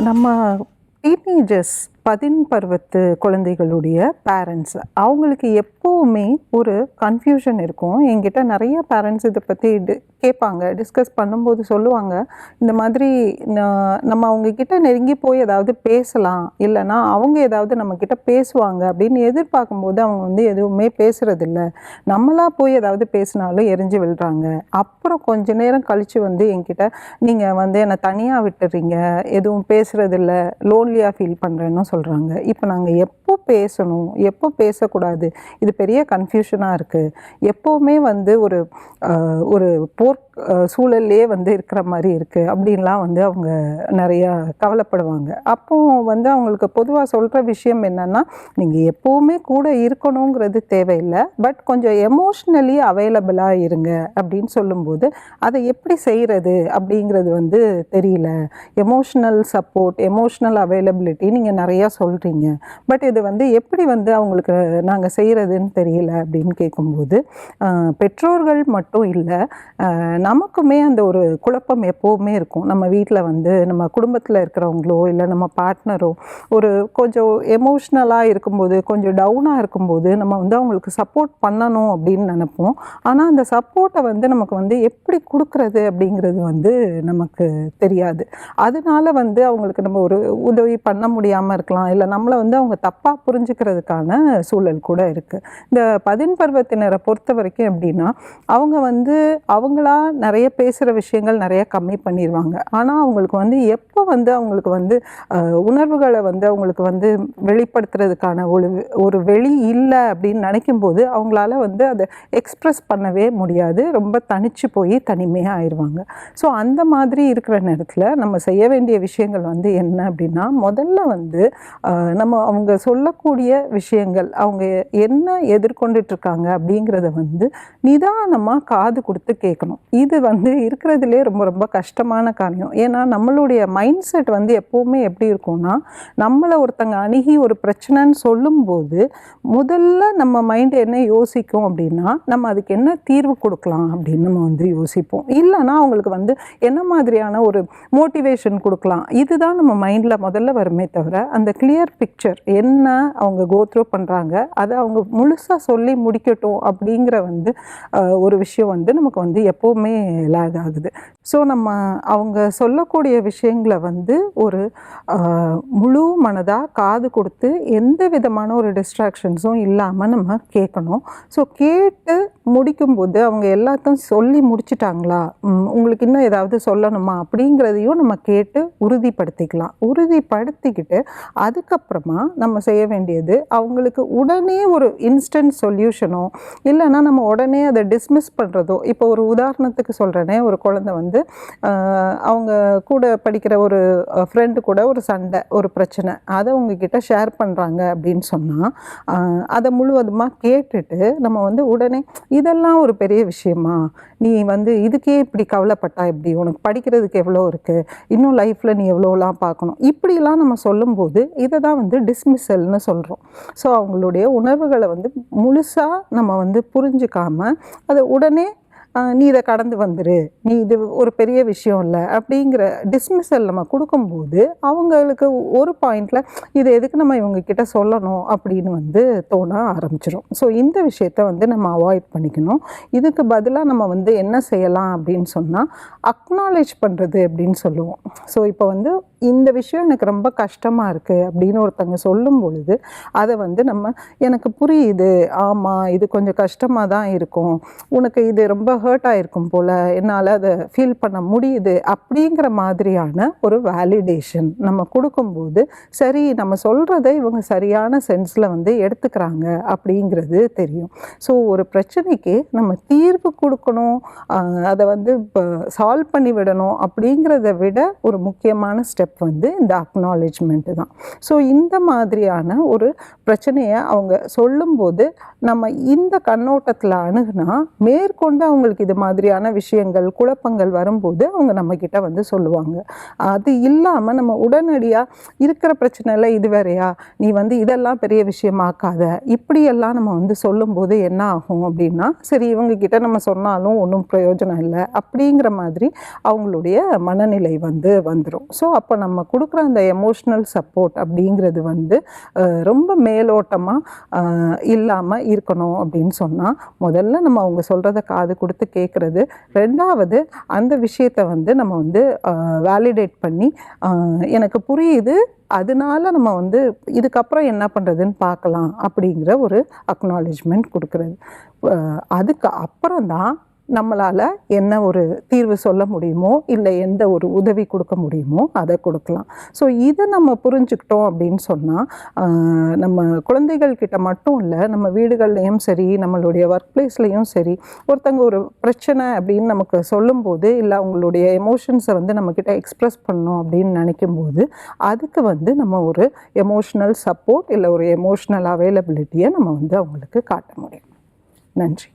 நம்ம டீனேஜர்ஸ் பருவத்து குழந்தைகளுடைய பேரண்ட்ஸ் அவங்களுக்கு எப்போவுமே ஒரு கன்ஃபியூஷன் இருக்கும். என்கிட்ட நிறைய பேரண்ட்ஸ் இதை பற்றி கேட்பாங்க, டிஸ்கஸ் பண்ணும்போது சொல்லுவாங்க, இந்த மாதிரி நம்ம அவங்கக்கிட்ட நெருங்கி போய் ஏதாவது பேசலாம், இல்லைனா அவங்க ஏதாவது நம்மக்கிட்ட பேசுவாங்க அப்படின்னு எதிர்பார்க்கும்போது அவங்க வந்து எதுவுமே பேசுகிறதில்ல. நம்மளாக போய் ஏதாவது பேசினாலும் எரிஞ்சு விழுறாங்க. அப்புறம் கொஞ்ச நேரம் கழித்து வந்து என்கிட்ட நீங்கள் வந்து என்னை தனியாக விட்டுறீங்க, எதுவும் பேசுகிறதில்ல, லோன்லியாக ஃபீல் பண்ணுறேன்னு சொல்கிறாங்க. இப்போ நாங்கள் எப்போ பேசணும், எப்போ பேசக்கூடாது, இது பெரிய கன்ஃபியூஷனாக இருக்குது. எப்போவுமே வந்து ஒரு ஒரு போர் சூழல்லே வந்து இருக்கிற மாதிரி இருக்குது அப்படின்லாம் வந்து அவங்க நிறையா கவலைப்படுவாங்க. அப்போ வந்து அவங்களுக்கு பொதுவாக சொல்கிற விஷயம் என்னென்னா, நீங்கள் எப்போவுமே கூட இருக்கணுங்கிறது தேவையில்லை, பட் கொஞ்சம் எமோஷ்னலி அவைலபிளாக இருங்க அப்படின்னு சொல்லும்போது அதை எப்படி செய்கிறது அப்படிங்கிறது வந்து தெரியல. எமோஷ்னல் சப்போர்ட், எமோஷ்னல் அவைலபிலிட்டி நீங்கள் நிறையா சொல்கிறீங்க, பட் இது வந்து எப்படி வந்து அவங்களுக்கு நாங்கள் செய்கிறதுன்னு தெரியல அப்படின்னு கேட்கும்போது, பெற்றோர்கள் மட்டும் இல்லை, நமக்குமே அந்த ஒரு குழப்பம் எப்போவுமே இருக்கும். நம்ம வீட்டில் வந்து நம்ம குடும்பத்தில் இருக்கிறவங்களோ இல்லை நம்ம பார்ட்னரோ ஒரு கொஞ்சம் எமோஷ்னலாக இருக்கும்போது, கொஞ்சம் டவுனாக இருக்கும்போது நம்ம வந்து அவங்களுக்கு சப்போர்ட் பண்ணணும் அப்படின்னு நினைப்போம். ஆனால் அந்த சப்போர்ட்டை வந்து நமக்கு வந்து எப்படி கொடுக்குறது அப்படிங்கிறது வந்து நமக்கு தெரியாது. அதனால வந்து அவங்களுக்கு நம்ம ஒரு உதவி பண்ண முடியாமல் இருக்கலாம், இல்லை நம்மளை வந்து அவங்க தப்பாக புரிஞ்சுக்கிறதுக்கான சூழல் கூட இருக்குது. இந்த பருவத்தினரை பொறுத்த வரைக்கும் எப்படின்னா, அவங்க வந்து அவங்களா நிறைய பேசுகிற விஷயங்கள் நிறைய கம்மி பண்ணிடுவாங்க. ஆனால் அவங்களுக்கு வந்து எப்போ வந்து அவங்களுக்கு வந்து உணர்வுகளை வந்து அவங்களுக்கு வந்து வெளிப்படுத்துறதுக்கான ஒரு வெளி இல்லை அப்படின்னு நினைக்கும்போது அவங்களால வந்து அதை எக்ஸ்ப்ரெஸ் பண்ணவே முடியாது. ரொம்ப தனிச்சு போய் தனிமையாக ஆயிடுவாங்க. ஸோ அந்த மாதிரி இருக்கிற நேரத்தில் நம்ம செய்ய வேண்டிய விஷயங்கள் வந்து என்ன அப்படின்னா, முதல்ல வந்து நம்ம அவங்க சொல்லக்கூடிய விஷயங்கள், அவங்க என்ன எதிர்கொண்டுட்ருக்காங்க அப்படிங்கிறத வந்து நிதானமாக காது கொடுத்து கேட்கணும். இது வந்து இருக்கிறதுலே ரொம்ப ரொம்ப கஷ்டமான காரியம். ஏன்னா நம்மளுடைய மைண்ட் செட் வந்து எப்போவுமே எப்படி இருக்கும்னா, நம்மளை ஒருத்தங்க அணுகி ஒரு பிரச்சனைன்னு சொல்லும்போது முதல்ல நம்ம மைண்டு என்ன யோசிக்கும் அப்படின்னா, நம்ம அதுக்கு என்ன தீர்வு கொடுக்கலாம் அப்படின்னு நம்ம வந்து யோசிப்போம். இல்லைனா அவங்களுக்கு வந்து என்ன மாதிரியான ஒரு மோட்டிவேஷன் கொடுக்கலாம், இதுதான் நம்ம மைண்டில் முதல்ல வருமே தவிர, அந்த கிளியர் பிக்சர் என்ன அவங்க கோத்ரூ பண்ணுறாங்க அதை அவங்க முழுசாக சொல்லி முடிக்கட்டும் அப்படிங்கிற வந்து ஒரு விஷயம் வந்து நமக்கு வந்து எப்போவுமே லேக் ஆகுது. ஸோ நம்ம அவங்க சொல்லக்கூடிய விஷயங்களை வந்து ஒரு முழு மனதாக காது கொடுத்து எந்த விதமான ஒரு டிஸ்ட்ராக்ஷன்ஸும் இல்லாமல் நம்ம கேட்கணும். ஸோ கேட்டு முடிக்கும்போது அவங்க எல்லாத்தையும் சொல்லி முடிச்சிட்டாங்களா, உங்களுக்கு இன்னும் ஏதாவது சொல்லணுமா அப்படிங்கிறதையும் நம்ம கேட்டு உறுதிப்படுத்திக்கலாம். உறுதிப்படுத்திக்கிட்டு அதுக்கப்புறமா நம்ம செய்ய வேண்டியது, அவங்களுக்கு உடனே ஒரு இன்ஸ்டன்ட் சொல்யூஷனோ இல்லைன்னா நம்ம உடனே அதை டிஸ்மிஸ் பண்ணுறதோ. இப்போ ஒரு உதாரணத்துக்கு சொல்கிறேனே, ஒரு குழந்தை வந்து அவங்க கூட படிக்கிற ஒரு ஃப்ரெண்டு கூட ஒரு சண்டை, ஒரு பிரச்சனை, அதை உங்ககிட்ட ஷேர் பண்ணுறாங்க அப்படின்னு சொன்னால் அதை முழுவதுமாக கேட்டுட்டு நம்ம வந்து உடனே இதெல்லாம் ஒரு பெரிய விஷயமா, நீ வந்து இதுக்கே இப்படி கவலைப்பட்டா எப்படி, உனக்கு படிக்கிறதுக்கு எவ்வளோ இருக்குது, இன்னும் லைஃப்பில் நீ எவ்வளோலாம் பார்க்கணும், இப்படிலாம் நம்ம சொல்லும்போது இதை தான் வந்து டிஸ்மிஸல்னு சொல்கிறோம். ஸோ அவங்களுடைய உணர்வுகளை வந்து முழுசாக நம்ம வந்து புரிஞ்சுக்காமல் அதை உடனே நீ இதை கடந்து வந்துரு, நீ இது ஒரு பெரிய விஷயம் இல்லை அப்படிங்கிற டிஸ்மிஸல் நம்ம கொடுக்கும்போது அவங்களுக்கு ஒரு பாயிண்டில் இது எதுக்கு நம்ம இவங்கக்கிட்ட சொல்லணும் அப்படின்னு வந்து தோண ஆரம்பிச்சிடும். ஸோ இந்த விஷயத்தை வந்து நம்ம அவாய்ட் பண்ணிக்கணும். இதுக்கு பதிலாக நம்ம வந்து என்ன செய்யலாம் அப்படின்னு சொன்னால், அக்னாலேஜ் பண்ணுறது அப்படின்னு சொல்லுவோம். ஸோ இப்போ வந்து இந்த விஷயம் எனக்கு ரொம்ப கஷ்டமாக இருக்குது அப்படின்னு ஒருத்தங்க சொல்லும் பொழுது அதை வந்து நம்ம, எனக்கு புரியுது, ஆமாம் இது கொஞ்சம் கஷ்டமாக தான் இருக்கும், உனக்கு இது ரொம்ப ஹர்ட் ஆகிருக்கும் போல், என்னால் அதை ஃபீல் பண்ண முடியுது அப்படிங்கிற மாதிரியான ஒரு வேலிடேஷன் நம்ம கொடுக்கும்போது, சரி நம்ம சொல்கிறத இவங்க சரியான சென்ஸில் வந்து எடுத்துக்கிறாங்க அப்படிங்கிறது தெரியும். ஸோ ஒரு பிரச்சனைக்கு நம்ம தீர்வு கொடுக்கணும், அதை வந்து இப்போ சால்வ் பண்ணி விடணும் அப்படிங்கிறத விட ஒரு முக்கியமான ஸ்டெப் வந்து இந்த அக்னாலேஜ்மெண்ட் தான். ஸோ இந்த மாதிரியான ஒரு பிரச்சனையை அவங்க சொல்லும்போது நம்ம இந்த கண்ணோட்டத்தில் அணுகுனா மேற்கொண்டு அவங்களுக்கு அவங்களுக்கு இது மாதிரியான விஷயங்கள், குழப்பங்கள் வரும்போது அவங்க நம்மக்கிட்ட வந்து சொல்லுவாங்க. அது இல்லாமல் நம்ம உடனடியாக இருக்கிற பிரச்சனையில் இது வேறையா, நீ வந்து இதெல்லாம் பெரிய விஷயமாக்காத, இப்படியெல்லாம் நம்ம வந்து சொல்லும்போது என்ன ஆகும் அப்படின்னா, சரி இவங்கக்கிட்ட நம்ம சொன்னாலும் ஒன்றும் பிரயோஜனம் இல்லை அப்படிங்கிற மாதிரி அவங்களுடைய மனநிலை வந்து வந்துடும். ஸோ அப்போ நம்ம கொடுக்குற அந்த எமோஷ்னல் சப்போர்ட் அப்படிங்கிறது வந்து ரொம்ப மேலோட்டமாக இல்லாமல் இருக்கணும் அப்படின்னு சொன்னால், முதல்ல நம்ம அவங்க சொல்கிறத காது கொடுத்து கேட்குறது, ரெண்டாவது அந்த விஷயத்தை வந்து நம்ம வந்து வேலிடேட் பண்ணி எனக்கு புரியுது, அதனால நம்ம வந்து இதுக்கப்புறம் என்ன பண்ணுறதுன்னு பார்க்கலாம் அப்படிங்கிற ஒரு அக்னாலேஜ்மெண்ட் கொடுக்குறது. அதுக்கு அப்புறம் தான் நம்மளால் என்ன ஒரு தீர்வு சொல்ல முடியுமோ, இல்லை எந்த ஒரு உதவி கொடுக்க முடியுமோ அதை கொடுக்கலாம். ஸோ இதை நம்ம புரிஞ்சுக்கிட்டோம் அப்படின்னு சொன்னால், நம்ம குழந்தைகள் கிட்ட மட்டும் இல்லை, நம்ம வீடுகள்லையும் சரி, நம்மளுடைய ஒர்க் பிளேஸ்லையும் சரி, ஒருத்தங்க ஒரு பிரச்சனை அப்படின்னு நமக்கு சொல்லும்போது, இல்லை அவங்களுடைய எமோஷன்ஸை வந்து நம்மக்கிட்ட எக்ஸ்ப்ரெஸ் பண்ணணும் அப்படின்னு நினைக்கும்போது, அதுக்கு வந்து நம்ம ஒரு எமோஷ்னல் சப்போர்ட் இல்லை ஒரு எமோஷ்னல் அவைலபிலிட்டியை நம்ம வந்து அவங்களுக்கு காட்ட முடியும். நன்றி.